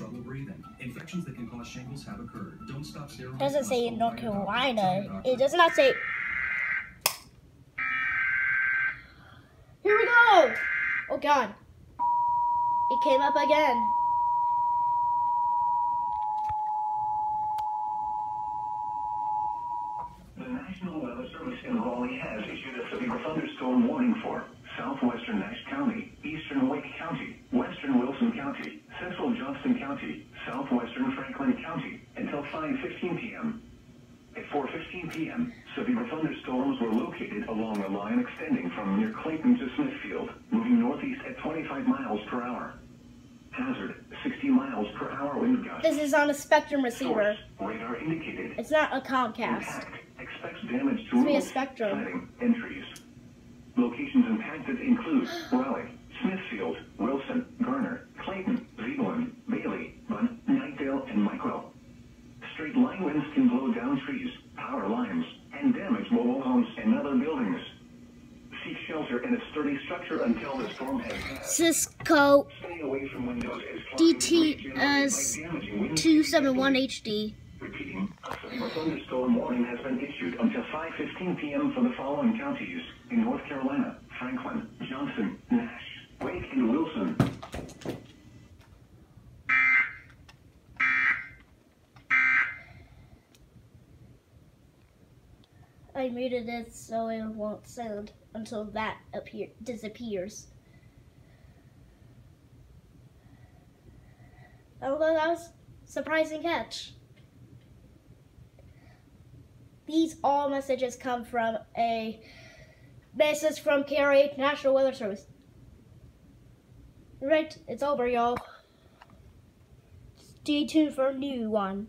trouble breathing. Infections that can cause shingles have occurred. Don't stop steroids. It doesn't say in North Carolina. It does not say. Here we go! Oh God. It came up again. The National Weather Service in Raleigh has issued a severe thunderstorm warning for southwestern Nash County, eastern Wake County, western Wilson County, central Johnston County, southwestern Franklin County until 5:15 p.m. At 4:15 p.m., severe thunderstorms were located along a line extending from near Clayton to Smithfield, moving northeast at 25 miles per hour. Hazard, 60 miles per hour wind gusts. This is on a Spectrum receiver. Source, radar indicated. It's not a Comcast. Impact expects damage to roofs, siding, and trees. Locations impacted include Raleigh, Smithfield, Wilson, Garner, Clayton, Zeeland, Bailey, Bunn, Knightdale, and Micro. Straight line winds can blow down trees, power lines, and damage mobile homes and other buildings. Seek shelter in a sturdy structure until the storm has passed. Cisco Stay away from windows as DTA 271 HD. Repeating, a severe thunderstorm warning has been issued until 5:15 p.m. for the following counties in North Carolina: Franklin, Johnston, Nash, Wake, and Wilson. I muted it so it won't sound until that disappears. Although that was a surprising catch. These all messages come from a message from KRA National Weather Service. Right, it's over, y'all. Stay tuned for a new one.